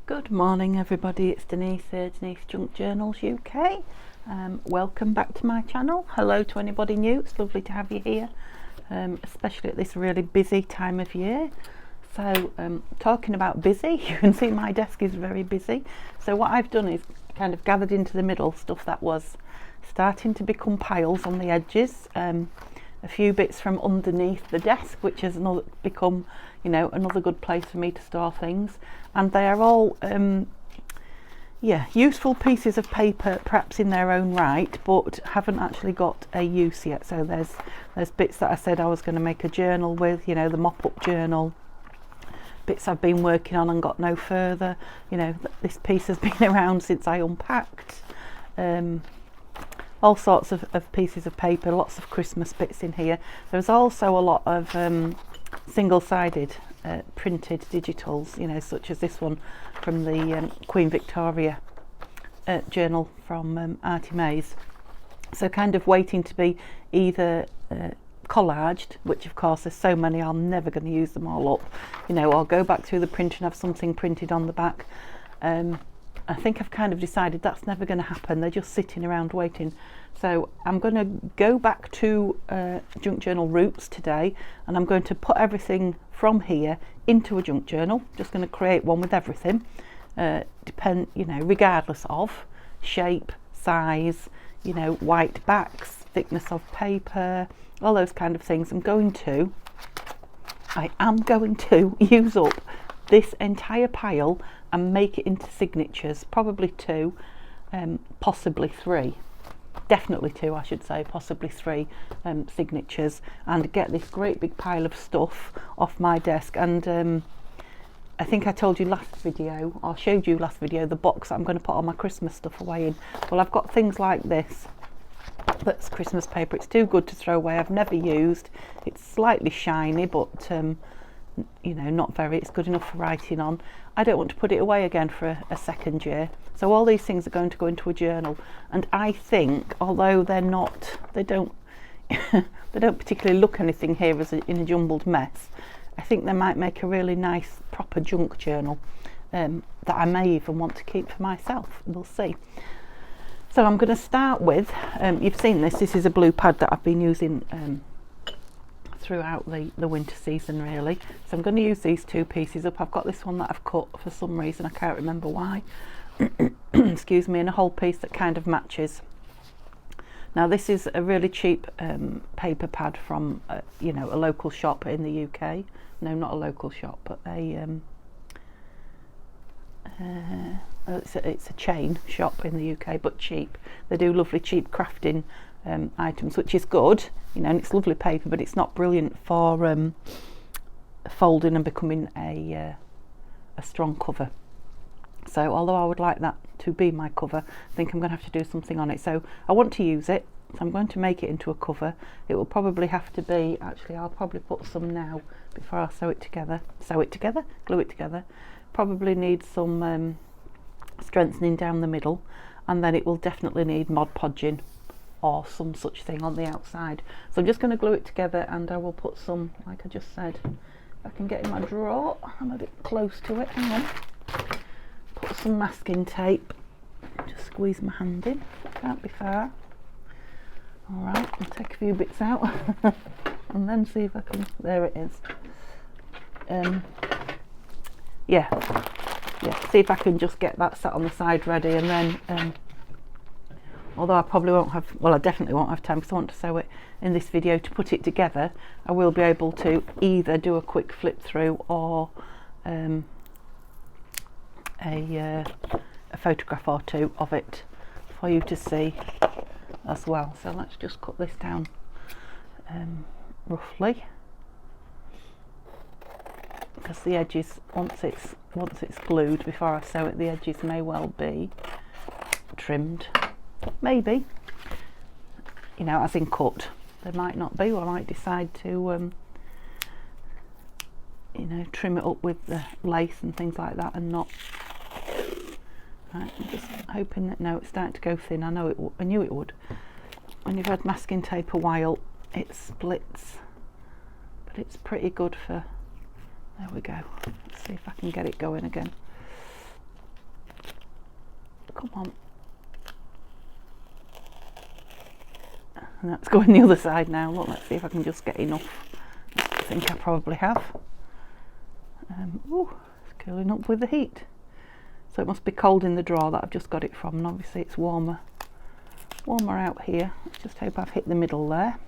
Good morning everybody, it's Denise here, Denise Junk Journals UK. Welcome back to my channel. Hello to anybody new, it's lovely to have you here, especially at this really busy time of year. So talking about busy, you can see my desk is very busy. So what I've done is kind of gathered into the middle stuff that was starting to become piles on the edges. A few bits from underneath the desk, which has become, you know, another good place for me to store things. And they are all useful pieces of paper, perhaps in their own right, but haven't actually got a use yet. So there's bits that I said I was going to make a journal with, you know, the mop-up journal, bits I've been working on and got no further. You know, this piece has been around since I unpacked. All sorts of pieces of paper, lots of Christmas bits in here. There's also a lot of single-sided printed digitals, you know, such as this one from the Queen Victoria journal from Artie Mays. So kind of waiting to be either collaged, which of course there's so many I'm never going to use them all up, you know, or go back through the print and have something printed on the back. I think I've kind of decided that's never going to happen. They're just sitting around waiting. So I'm going to go back to Junk Journal Roots today, and I'm going to put everything from here into a junk journal. Just going to create one with everything, you know, regardless of shape, size, you know, white backs, thickness of paper, all those kind of things. I am going to use up this entire pile and make it into signatures, probably 2, possibly 3, definitely 2 I should say, possibly 3 signatures, and get this great big pile of stuff off my desk. And I think I told you last video, or showed you last video, the box that I'm going to put all my Christmas stuff away in. Well, I've got things like this, that's Christmas paper. It's too good to throw away. I've never used. It's slightly shiny, but you know, not very. It's good enough for writing on. I don't want to put it away again for a second year. So all these things are going to go into a journal, and I think, although they don't they don't particularly look anything here as in a jumbled mess, I think they might make a really nice proper junk journal that I may even want to keep for myself. We'll see. So I'm going to start with, you've seen this is a blue pad that I've been using throughout the winter season really. So I'm going to use these 2 pieces up. I've got this one that I've cut for some reason, I can't remember why. Excuse me, and a whole piece that kind of matches. Now this is a really cheap paper pad from you know, a local shop in the UK. No, not a local shop, but it's a chain shop in the UK, but cheap. They do lovely cheap crafting items, which is good, you know, and it's lovely paper, but it's not brilliant for folding and becoming a strong cover. So although I would like that to be my cover, I think I'm going to have to do something on it. So I want to use it, so I'm going to make it into a cover. It will probably have to be, actually I'll probably put some now before I glue it together. Probably need some strengthening down the middle, and then it will definitely need Mod Podging or some such thing on the outside. So I'm just going to glue it together, and I will put some, like I just said, if I can get in my drawer, I'm a bit close to it, hang on. Put some masking tape, just squeeze my hand in, can't be far. Alright, I'll take a few bits out and then see if I can, there it is. See if I can just get that sat on the side ready, and then although I probably won't have, well I definitely won't have time because I want to sew it in this video to put it together, I will be able to either do a quick flip through or a photograph or 2 of it for you to see as well. So let's just cut this down roughly, because the edges, once it's glued, before I sew it, the edges may well be trimmed, maybe, you know, as in cut. They might not be, or I might decide to you know, trim it up with the lace and things like that, and not. Right, I'm just hoping that, no, it's starting to go thin. I knew it would. When you've had masking tape a while, it splits, but it's pretty good for, there we go. Let's see if I can get it going again. come on. And that's going the other side now. Look, let's see if I can just get enough. I think I probably have. Oh, it's curling up with the heat. So it must be cold in the drawer that I've just got it from, and obviously it's warmer out here. Let's just hope I've hit the middle there.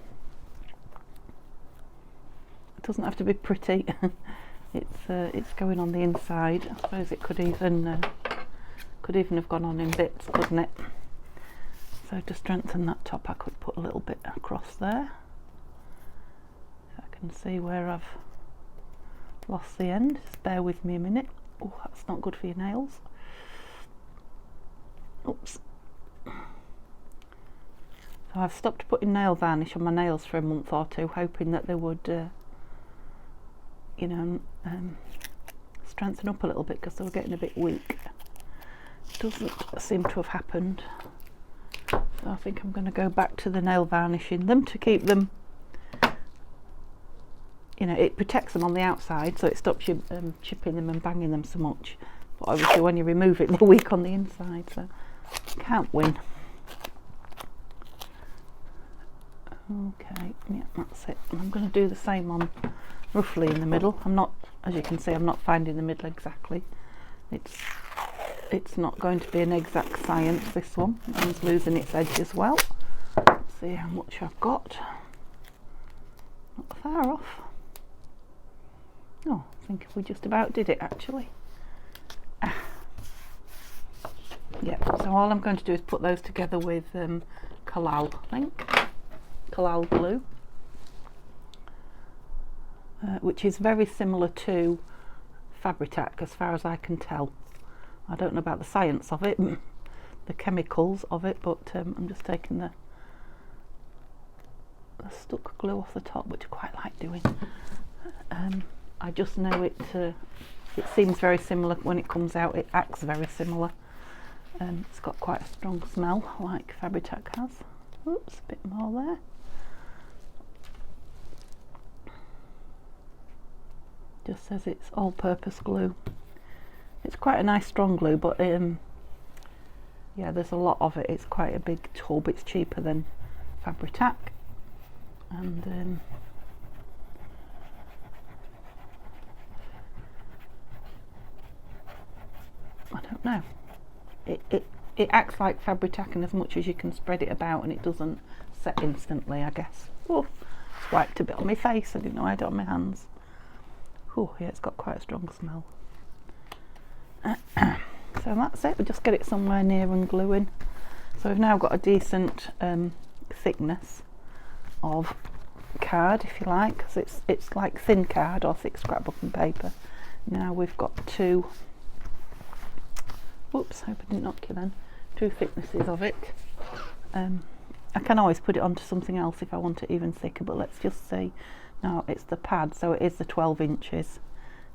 It doesn't have to be pretty. It's going on the inside. I suppose it could even have gone on in bits, couldn't it? So to strengthen that top, I could put a little bit across there. So I can see where I've lost the end. Just bear with me a minute. Oh, that's not good for your nails. Oops. So I've stopped putting nail varnish on my nails for a month or two, hoping that they would, strengthen up a little bit because they were getting a bit weak. Doesn't seem to have happened. So I think I'm going to go back to the nail varnish in them to keep them, it protects them on the outside, so it stops you chipping them and banging them so much. But obviously when you remove it, they're weak on the inside, so can't win. Okay, yeah, that's it. And I'm going to do the same on roughly in the middle. I'm not, as you can see, I'm not finding the middle exactly. It's not going to be an exact science, this one. It's losing its edge as well. Let's see how much I've got. Not far off. Oh, I think we just about did it actually. Yeah, so all I'm going to do is put those together with Collall, I think. Collall glue. Which is very similar to Fabri-Tac as far as I can tell. I don't know about the science of it, the chemicals of it, but I'm just taking the stuck glue off the top, which I quite like doing. I just know it seems very similar when it comes out. It acts very similar. It's got quite a strong smell like Fabri-Tac has. Oops, a bit more there. Just says it's all-purpose glue. It's quite a nice strong glue, but yeah, there's a lot of it. It's quite a big tub. It's cheaper than Fabri-Tac, and I don't know. It acts like Fabri-Tac, and as much as you can spread it about, and it doesn't set instantly, I guess. Oh, swiped a bit on my face. I didn't know I had it on my hands. Oh, yeah, it's got quite a strong smell. So that's it. We just get it somewhere near and glue in. So we've now got a decent thickness of card, if you like, because it's like thin card or thick scrapbooking paper. Now we've got two. Whoops, hope I didn't knock you then. Two thicknesses of it. I can always put it onto something else if I want it even thicker, but let's just see. Now it's the pad, so it is the 12 inches.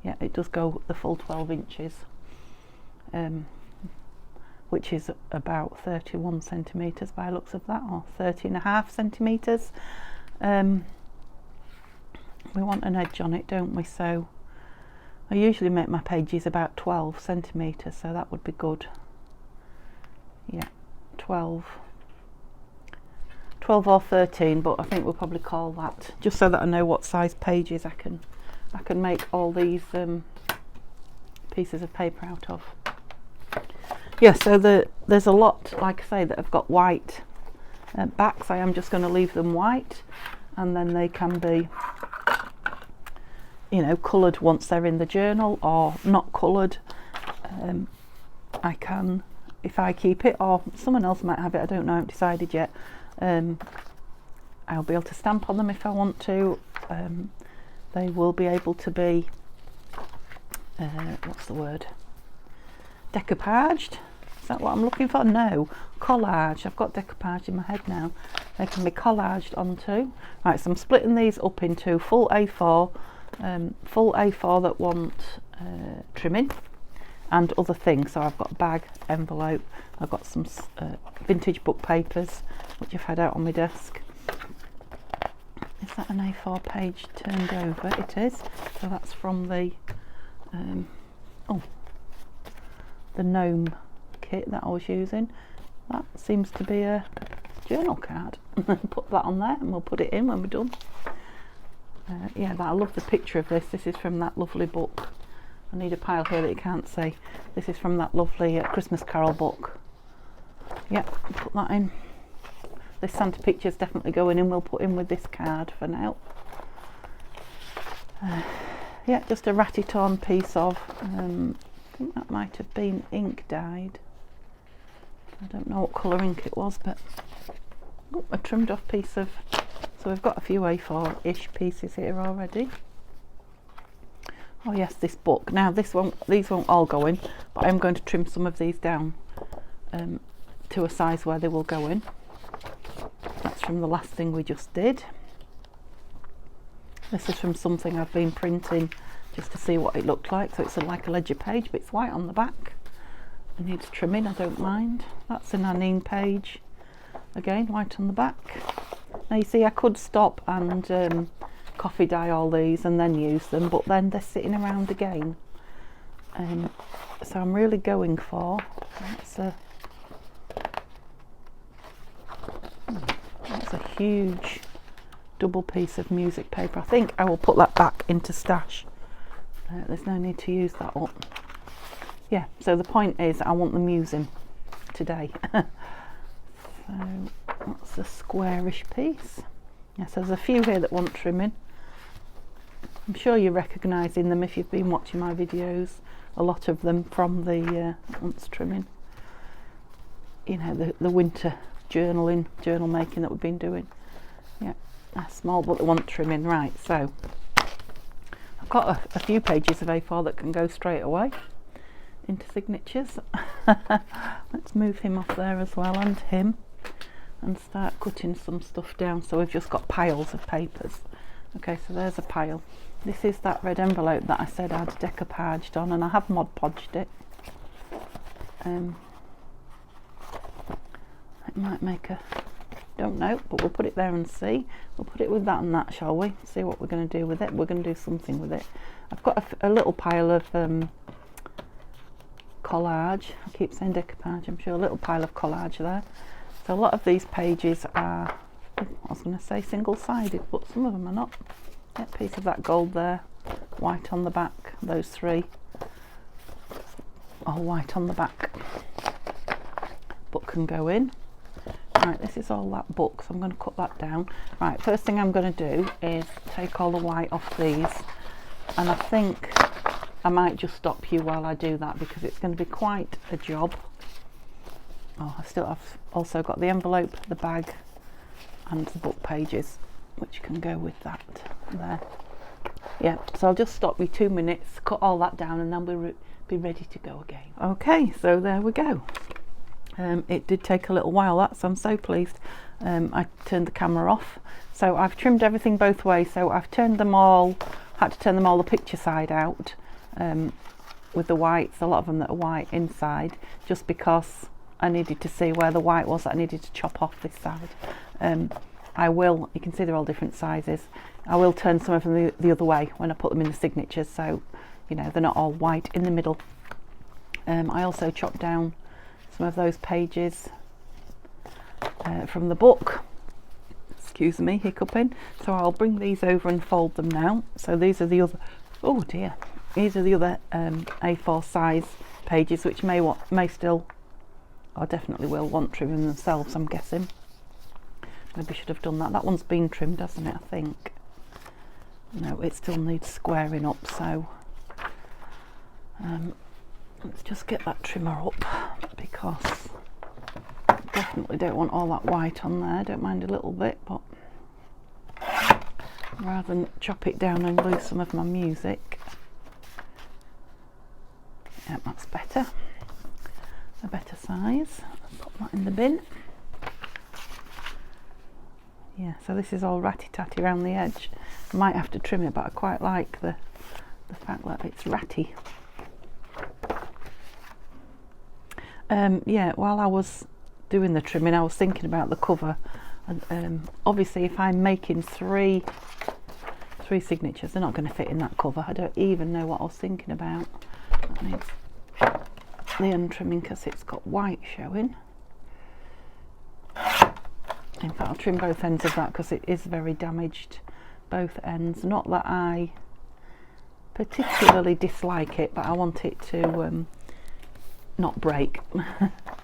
Yeah, it does go the full 12 inches, which is about 31 centimetres by the looks of that, or 30.5 centimetres. We want an edge on it, don't we? So I usually make my pages about 12 centimetres, so that would be good. Yeah, 12 or 13, but I think we'll probably call that, just so that I know what size pages I can make all these pieces of paper out of. Yeah, so there's a lot, like I say, that have got white backs. I am just going to leave them white, and then they can be, coloured once they're in the journal, or not coloured. I can, if I keep it, or someone else might have it, I don't know, I haven't decided yet. I'll be able to stamp on them if I want to. They will be able to be, what's the word? Decoupaged? Is that what I'm looking for? No, collage. I've got decoupage in my head now. They can be collaged onto. Right, so I'm splitting these up into full A4 that want trimming, and other things. So I've got a bag, envelope, I've got some vintage book papers which I've had out on my desk. Is that an A4 page turned over? It is. So that's from the the gnome kit that I was using. That seems to be a journal card. Put that on there and we'll put it in when we're done. Yeah, I love the picture of this. This is from that lovely book. I need a pile here that you can't see. This is from that lovely Christmas Carol book. Yeah, put that in. This Santa picture is definitely going in. We'll put in with this card for now. Yeah, just a ratty torn piece of, I think that might have been ink dyed. I don't know what colour ink it was, but a trimmed off piece of, so we've got a few A4-ish pieces here already. Oh yes, this book. Now these won't all go in, but I'm going to trim some of these down to a size where they will go in. That's from the last thing we just did. This is from something I've been printing just to see what it looked like. So it's like a ledger page, but it's white on the back. It needs trimming, I don't mind. That's an Anine page. Again, white on the back. Now you see I could stop and coffee dye all these and then use them, but then they're sitting around again. So I'm really going for, that's a huge double piece of music paper. I think I will put that back into stash. There's no need to use that up. Yeah, so the point is I want them using today. So that's a squarish piece. Yes, there's a few here that want trimming. I'm sure you're recognising them if you've been watching my videos. A lot of them from the wants trimming. You know, the winter journal making that we've been doing. Yeah, they're small but they want trimming. Right, so I've got a few pages of A4 that can go straight away into signatures. Let's move him off there as well, and him, and start cutting some stuff down. So we've just got piles of papers. Okay, so there's a pile. This is that red envelope that I said I'd decoupaged on, and I have Mod Podged it. It might make a, don't know, but we'll put it there and see. We'll put it with that and that, shall we? See what we're going to do with it. We're going to do something with it. I've got a little pile of collage. I keep saying decoupage, I'm sure. A little pile of collage there. So a lot of these pages are, I was going to say single-sided, but some of them are not. Yeah, piece of that gold there, white on the back. Those three, all white on the back. Book can go in. Right, this is all that book, so I'm going to cut that down. Right, first thing I'm going to do is take all the white off these, and I think I might just stop you while I do that because it's going to be quite a job. Oh, I've also got the envelope, the bag, and the book pages, which can go with that there. Yeah, so I'll just stop you 2 minutes, cut all that down, and then we'll be ready to go again. Okay, so there we go. It did take a little while, so I'm so pleased. I turned the camera off, so I've trimmed everything both ways. So I've turned them all, had to turn them all the picture side out with the whites, a lot of them that are white inside, just because I needed to see where the white was that I needed to chop off this side. I will, you can see they're all different sizes. I will turn some of them the other way when I put them in the signatures, so you know they're not all white in the middle. I also chopped down some of those pages from the book. Excuse me, hiccuping. So I'll bring these over and fold them now. So these are the other, oh dear, these are the other A4 size pages, which may still, or definitely will want trimming themselves, I'm guessing. Maybe I should have done that. That one's been trimmed, hasn't it, I think? No, it still needs squaring up, so let's just get that trimmer up, because I definitely don't want all that white on there. Don't mind a little bit, but rather than chop it down and lose some of my music. Yeah, that's better. A better size. I'll put that in the bin. Yeah, so this is all ratty-tatty around the edge. I might have to trim it, but I quite like the fact that it's ratty. Yeah, while I was doing the trimming, I was thinking about the cover. And obviously, if I'm making three signatures, they're not going to fit in that cover. I don't even know what I was thinking about. That needs the end trimming because it's got white showing. In fact, I'll trim both ends of that because it is very damaged, both ends. Not that I particularly dislike it, but I want it to not break.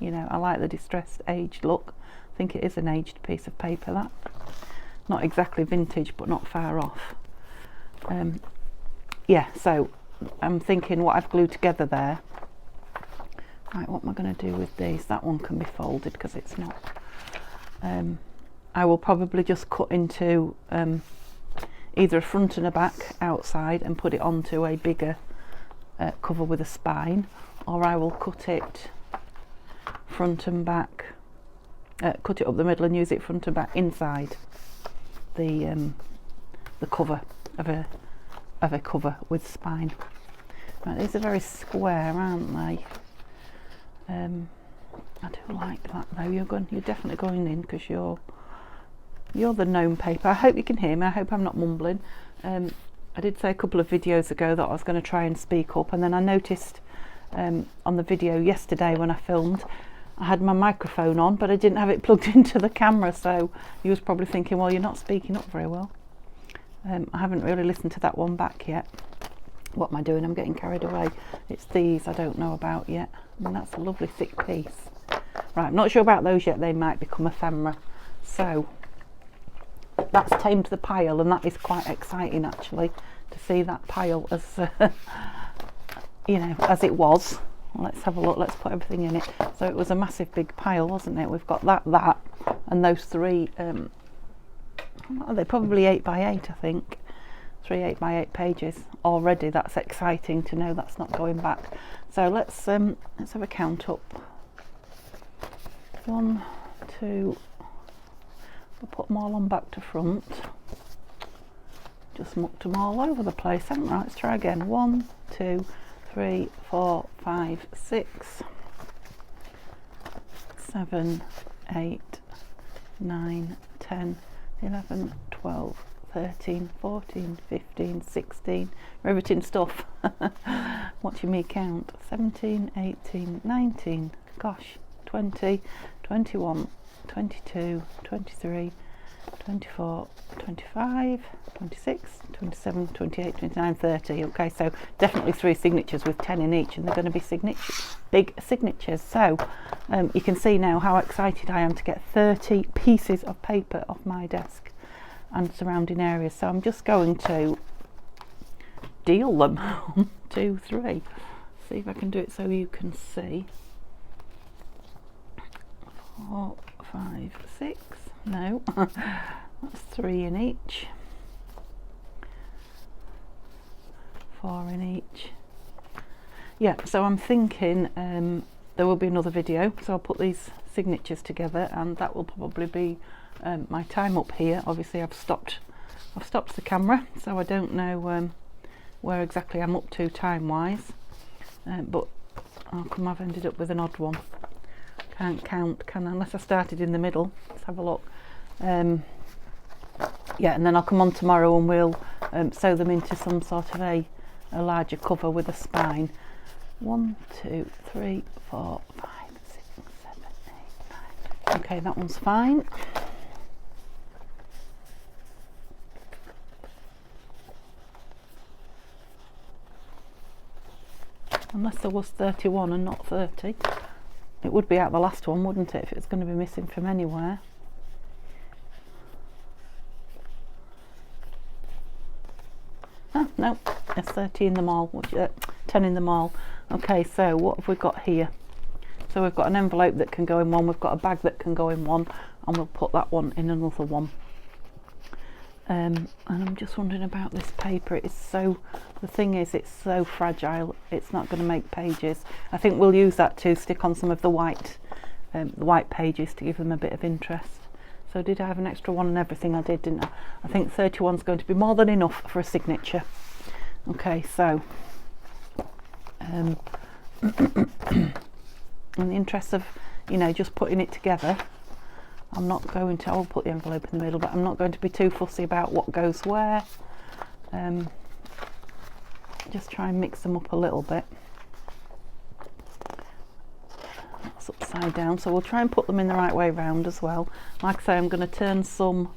You know, I like the distressed aged look. I think it is an aged piece of paper, that. Not exactly vintage, but not far off. Yeah, so I'm thinking what I've glued together there. Right, what am I going to do with these? That one can be folded because it's not. I will probably just cut into either a front and a back outside and put it onto a bigger cover with a spine, or I will cut it front and back, cut it up the middle and use it front and back inside the cover of a cover with spine. Right, these are very square, aren't they? I do like that though. You're definitely going in because you're the gnome paper. I hope you can hear me. I hope I'm not mumbling. I did say a couple of videos ago that I was going to try and speak up, and then I noticed on the video yesterday when I filmed, I had my microphone on but I didn't have it plugged into the camera, so you was probably thinking, well, you're not speaking up very well. I haven't really listened to that one back yet. What am I doing? I'm getting carried away. It's these I don't know about yet. I mean, that's a lovely thick piece. Right, I'm not sure about those yet. They might become ephemera. So that's tamed the pile, and that is quite exciting actually, to see that pile as you know, as it was. Let's have a look. Let's put everything in it. So it was a massive big pile, wasn't it? We've got that and those three what are they, probably 8 by 8, I think. 3 8 by 8 pages already. That's exciting to know that's not going back. So let's have a count up. 1 2, we'll put them all on back to front. Just mucked them all over the place, haven't I? Let's try again. 1 2 3 4 5 6 7 8 9 10 11 12 13 14 15 16, riveting stuff. Watching me count. 17 18 19, gosh, 20 21 22 23 24 25 26 27 28 29 30. Okay, so definitely 3 signatures with 10 in each, and they're going to be big signatures. So you can see now how excited I am to get 30 pieces of paper off my desk and surrounding areas. So I'm just going to deal them. 1 2 3, see if I can do it so you can see. 4 5 6, no, that's 3 in each, 4 in each. Yeah, so I'm thinking there will be another video, so I'll put these signatures together, and that will probably be my time up here. Obviously I've stopped the camera, so I don't know where exactly I'm up to time wise, but how come I've ended up with an odd one? Can't count, can I? Unless I started in the middle. Let's have a look. Yeah, and then I'll come on tomorrow and we'll sew them into some sort of a larger cover with a spine. 1 2 3 4 5 6 7 8 9. Okay, that one's fine. Unless there was 31 and not 30. It would be out the last one, wouldn't it, if it's going to be missing from anywhere. Ah, no, there's 30 in them all, 10 in them all. Okay, so what have we got here? So we've got an envelope that can go in one, we've got a bag that can go in one, and we'll put that one in another one. And I'm just wondering about this paper. It is so, the thing is, it's so fragile, it's not going to make pages. I think we'll use that to stick on some of the white pages to give them a bit of interest. So did I have an extra one and everything? I did, didn't I? I think 31 is going to be more than enough for a signature. Okay, so in the interest of, you know, just putting it together, I'm not going to, I'll put the envelope in the middle, but I'm not going to be too fussy about what goes where. Just try and mix them up a little bit. upside down, so we'll try and put them in the right way round as well. Like I say, I'm going to turn some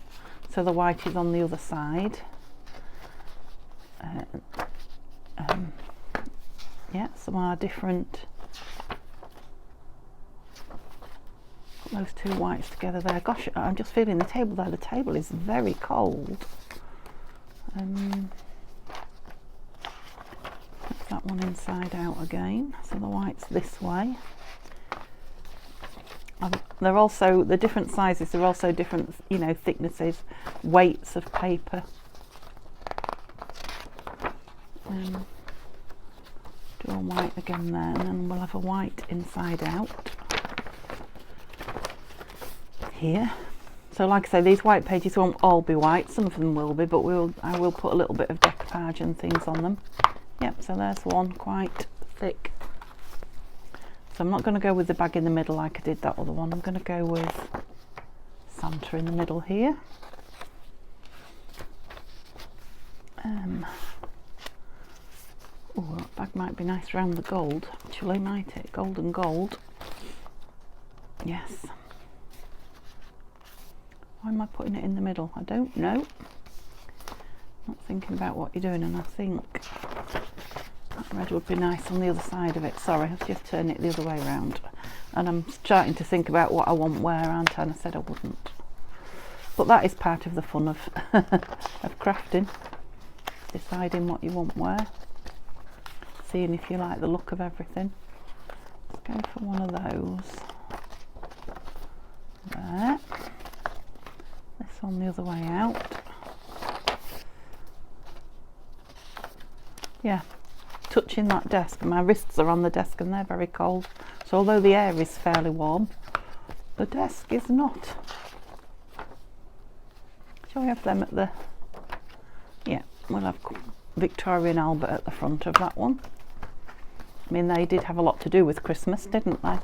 so the white is on the other side. Yeah, some are different. Put those two whites together there. Gosh, I'm just feeling the table there. The table is very cold. Put that one inside out again, so the white's this way. They're also, the different sizes, they're also different, you know, thicknesses, weights of paper. Do a white again there, and then we'll have a white inside out here. So like I say, these white pages won't all be white, some of them will be, but I will put a little bit of decoupage and things on them. Yep, so there's one quite thick. So I'm not going to go with the bag in the middle like I did that other one. I'm going to go with Santa in the middle here. Oh, that bag might be nice around the gold, actually, might it? Gold and gold. Yes. Why am I putting it in the middle? I don't know. Not thinking about what you're doing, and I think that red would be nice on the other side of it. Sorry, I've just turned it the other way around. And I'm starting to think about what I want where, aren't I? And I said I wouldn't. But that is part of the fun of, of crafting. Deciding what you want where. Seeing if you like the look of everything. Let's go for one of those. There. This one the other way out. Yeah, touching that desk. My wrists are on the desk and they're very cold. So although the air is fairly warm, the desk is not. Shall we have them at the... Yeah, we'll have Victoria and Albert at the front of that one. I mean, they did have a lot to do with Christmas, didn't they?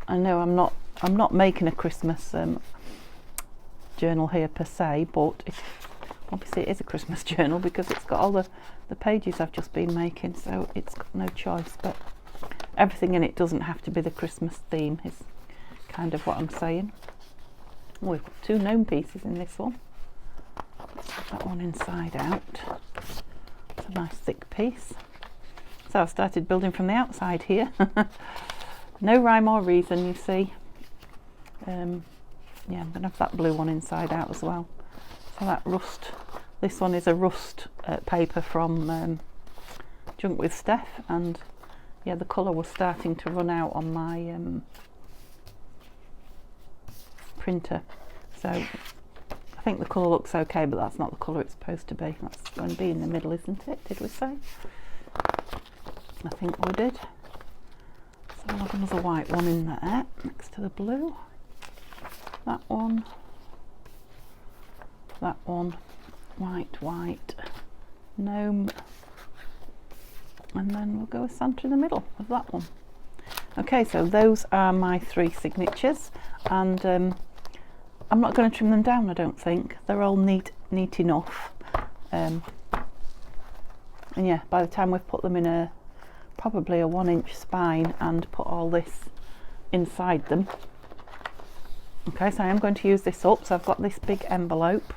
I know I'm not making a Christmas journal here per se, but obviously it is a Christmas journal because it's got all the pages I've just been making, so it's got no choice. But everything in it doesn't have to be the Christmas theme, is kind of what I'm saying. Oh, we've got two gnome pieces in this one. Let's have that one inside out. It's a nice thick piece. So I've started building from the outside here. No rhyme or reason, you see. Yeah, I'm going to have that blue one inside out as well. So that rust, this one is a rust paper from Junk with Steph, and yeah, the colour was starting to run out on my printer. So I think the colour looks okay, but that's not the colour it's supposed to be. That's going to be in the middle, isn't it? Did we say? I think we did. So we'll have another white one in there next to the blue. That one, white, white, gnome, and then we'll go with Santa in the middle of that one. Okay, so those are my three signatures, and I'm not going to trim them down, I don't think. They're all neat enough. And yeah, by the time we've put them in probably a 1-inch spine and put all this inside them. Okay, so I am going to use this up. So I've got this big envelope.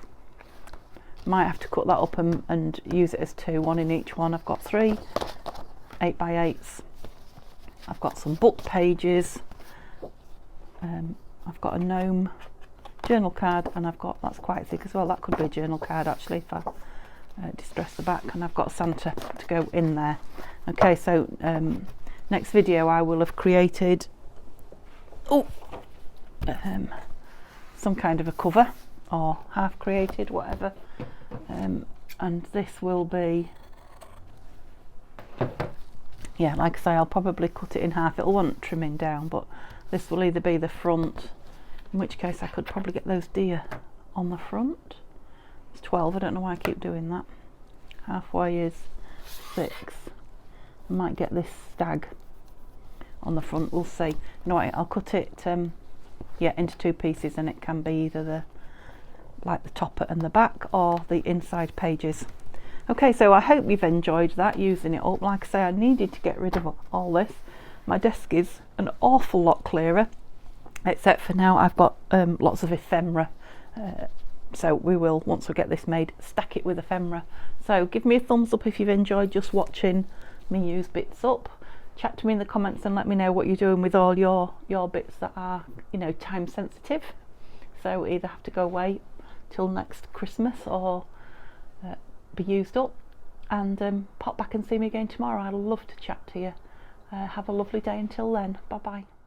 Might have to cut that up and use it as two, one in each one. I've got 3 8x8s. I've got some book pages. I've got a gnome journal card, and I've got, that's quite thick as well. That could be a journal card actually if I distress the back, and I've got Santa to go in there. Okay, so next video I will have created some kind of a cover, or half created, whatever, and this will be, yeah, like I say, I'll probably cut it in half. It'll want trimming down, but this will either be the front, in which case I could probably get those deer on the front. It's 12, I don't know why I keep doing that. Halfway is 6. I might get this stag on the front, we'll see. You know what, I'll cut it yeah, into 2 pieces, and it can be either the top and the back, or the inside pages. Okay, so I hope you've enjoyed that, using it up. Like I say, I needed to get rid of all this. my desk is an awful lot clearer, except for now I've got lots of ephemera. So we will, once we get this made, stack it with ephemera. So give me a thumbs up if you've enjoyed just watching me use bits up. Chat to me in the comments and let me know what you're doing with all your bits that are, you know, time sensitive. So either have to go away till next Christmas or be used up. And pop back and see me again tomorrow. I'd love to chat to you. Have a lovely day until then. Bye bye.